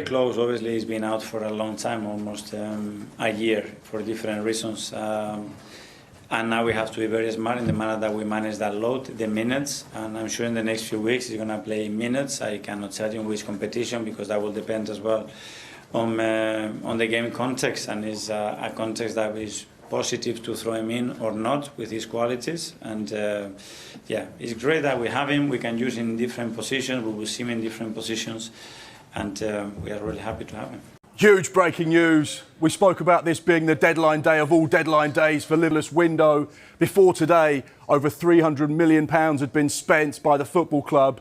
close. Obviously, he's been out for a long time, almost a year, for different reasons. And now we have to be very smart in the manner that we manage that load, the minutes. And I'm sure in the next few weeks he's going to play minutes. I cannot tell you which competition, because that will depend as well on the game context. And it's a context that is positive to throw him in or not with his qualities. And yeah, it's great that we have him. We can use him in different positions. We will see him in different positions. And we are really happy to have him. Huge breaking news. We spoke about this being the deadline day of all deadline days for Liverpool's window. Before today, over £300 million had been spent by the football club.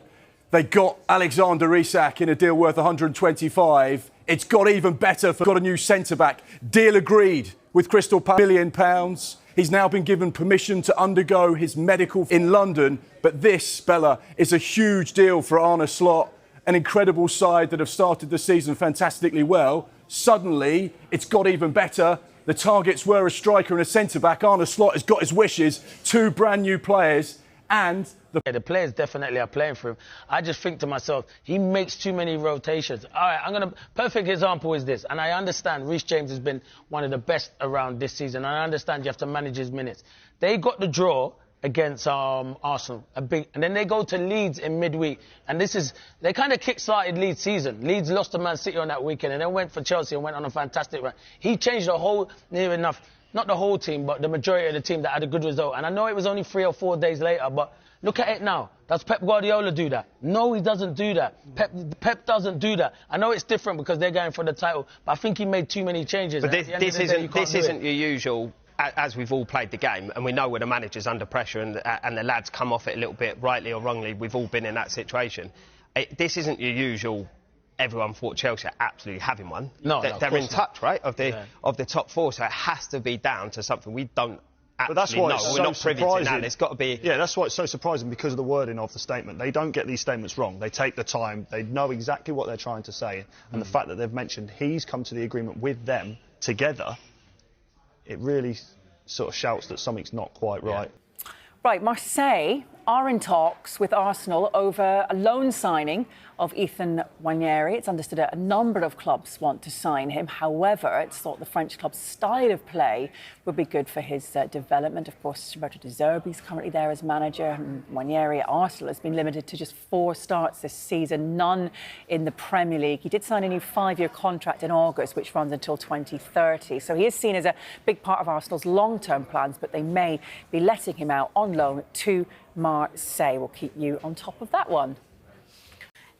They got Alexander Isak in a deal worth 125. It's got even better. Got a new centre-back. Deal agreed with Crystal Palace, £1 million. He's now been given permission to undergo his medical in London. But this, Bella, is a huge deal for Arne Slot. An incredible side that have started the season fantastically well. Suddenly, it's got even better. The targets were a striker and a centre-back. Arne Slot has got his wishes. 2 brand new players and... The players definitely are playing for him. I just think to myself, he makes too many rotations. All right, perfect example is this, and I understand Reece James has been one of the best around this season. I understand you have to manage his minutes. They got the draw against Arsenal, and then they go to Leeds in midweek, and they kind of kick-started Leeds' season. Leeds lost to Man City on that weekend, and then went for Chelsea and went on a fantastic run. He changed the whole, near enough, not the whole team, but the majority of the team that had a good result. And I know it was only 3 or 4 days later, but look at it now. Does Pep Guardiola do that? No, he doesn't do that. Pep doesn't do that. I know it's different because they're going for the title, but I think he made too many changes. But this isn't your usual, as we've all played the game, and we know when the manager's under pressure and the lads come off it a little bit, rightly or wrongly, we've all been in that situation. This isn't your usual, everyone thought Chelsea are absolutely having one. No, they're in touch, right, of the top 4, so it has to be down to something we don't But that's why it's so surprising. It's got to be... Yeah, that's why it's so surprising, because of the wording of the statement. They don't get these statements wrong. They take the time. They know exactly what they're trying to say. And the fact that they've mentioned he's come to the agreement with them together, it really sort of shouts that something's not quite right. Right, Marseille are in talks with Arsenal over a loan signing of Ethan Nwaneri. It's understood a number of clubs want to sign him. However, it's thought the French club's style of play would be good for his development. Of course, Roberto De Zerbi's currently there as manager. And Nwaneri at Arsenal has been limited to just 4 starts this season, none in the Premier League. He did sign a new 5-year contract in August, which runs until 2030. So he is seen as a big part of Arsenal's long-term plans, but they may be letting him out on loan to Marseille. We'll keep you on top of that one.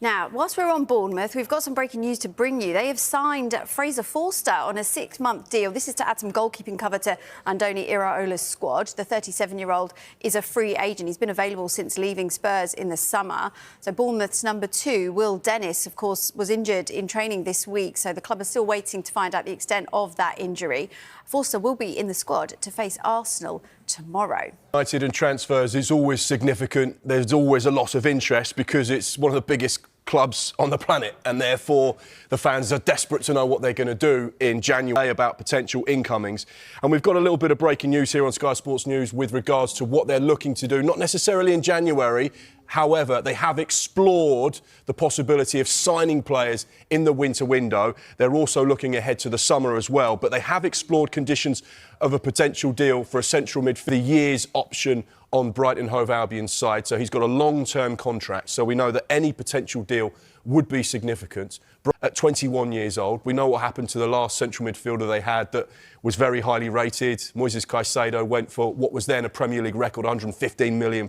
Now, whilst we're on Bournemouth, we've got some breaking news to bring you. They have signed Fraser Forster on a 6-month deal. This is to add some goalkeeping cover to Andoni Iraola's squad. The 37-year-old is a free agent. He's been available since leaving Spurs in the summer. So Bournemouth's number 2, Will Dennis, of course, was injured in training this week. So the club is still waiting to find out the extent of that injury. Forster will be in the squad to face Arsenal tomorrow. United and transfers is always significant. There's always a lot of interest because it's one of the biggest clubs on the planet, and therefore the fans are desperate to know what they're going to do in January about potential incomings. And we've got a little bit of breaking news here on Sky Sports News with regards to what they're looking to do, not necessarily in January. However, they have explored the possibility of signing players in the winter window. They're also looking ahead to the summer as well, but they have explored conditions of a potential deal for a central midfielder, the year's option on Brighton Hove Albion's side. So he's got a long-term contract. So we know that any potential deal would be significant. At 21 years old, we know what happened to the last central midfielder they had that was very highly rated. Moises Caicedo went for what was then a Premier League record, £115 million.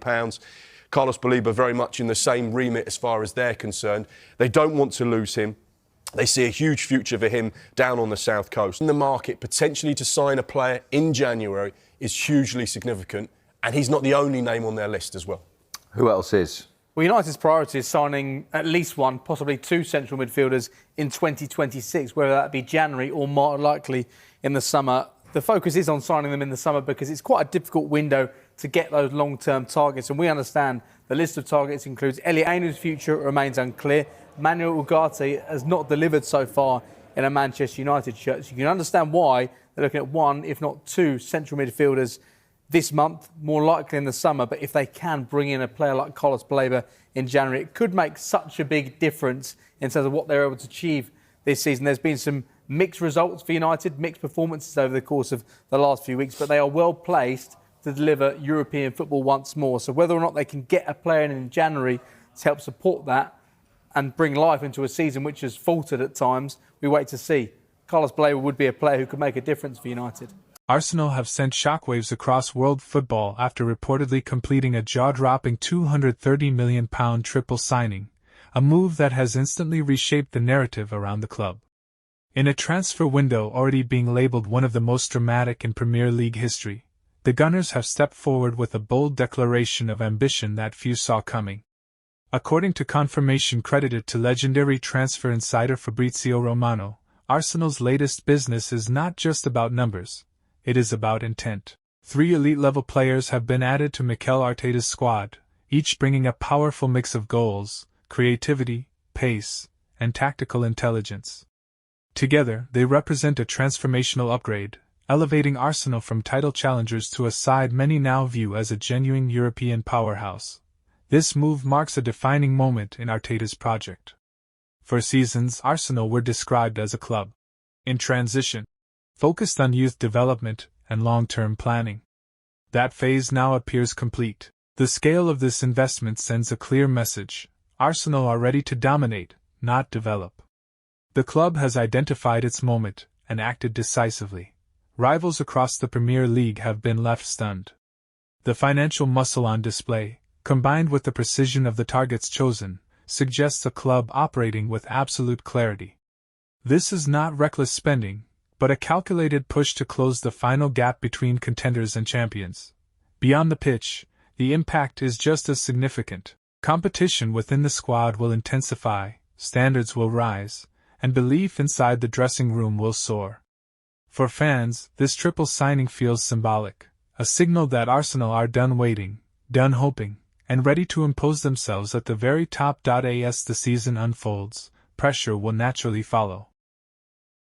Carlos Baleba very much in the same remit as far as they're concerned. They don't want to lose him. They see a huge future for him down on the south coast. In the market, potentially to sign a player in January is hugely significant, and he's not the only name on their list as well. Who else is? Well, United's priority is signing at least 1, possibly 2 central midfielders in 2026, whether that be January or more likely in the summer. The focus is on signing them in the summer because it's quite a difficult window to get those long-term targets. And we understand the list of targets includes Elliot Ainu's future remains unclear. Manuel Ugarte has not delivered so far in a Manchester United shirt. So you can understand why they're looking at 1, if not 2, central midfielders this month, more likely in the summer. But if they can bring in a player like Carlos Baleba in January, it could make such a big difference in terms of what they're able to achieve this season. There's been some mixed results for United, mixed performances over the course of the last few weeks, but they are well placed to deliver European football once more. So whether or not they can get a player in January to help support that and bring life into a season which has faltered at times, we wait to see. Carlos Baleba would be a player who could make a difference for United. Arsenal have sent shockwaves across world football after reportedly completing a jaw-dropping £230 million triple signing, a move that has instantly reshaped the narrative around the club. In a transfer window already being labelled one of the most dramatic in Premier League history, the Gunners have stepped forward with a bold declaration of ambition that few saw coming. According to confirmation credited to legendary transfer insider Fabrizio Romano, Arsenal's latest business is not just about numbers, it is about intent. 3 elite-level players have been added to Mikel Arteta's squad, each bringing a powerful mix of goals, creativity, pace, and tactical intelligence. Together, they represent a transformational upgrade, elevating Arsenal from title challengers to a side many now view as a genuine European powerhouse. This move marks a defining moment in Arteta's project. For seasons, Arsenal were described as a club in transition, focused on youth development and long-term planning. That phase now appears complete. The scale of this investment sends a clear message: Arsenal are ready to dominate, not develop. The club has identified its moment and acted decisively. Rivals across the Premier League have been left stunned. The financial muscle on display, combined with the precision of the targets chosen, suggests a club operating with absolute clarity. This is not reckless spending, but a calculated push to close the final gap between contenders and champions. Beyond the pitch, the impact is just as significant. Competition within the squad will intensify, standards will rise, and belief inside the dressing room will soar. For fans, this triple signing feels symbolic, a signal that Arsenal are done waiting, done hoping, and ready to impose themselves at the very top. As the season unfolds, pressure will naturally follow.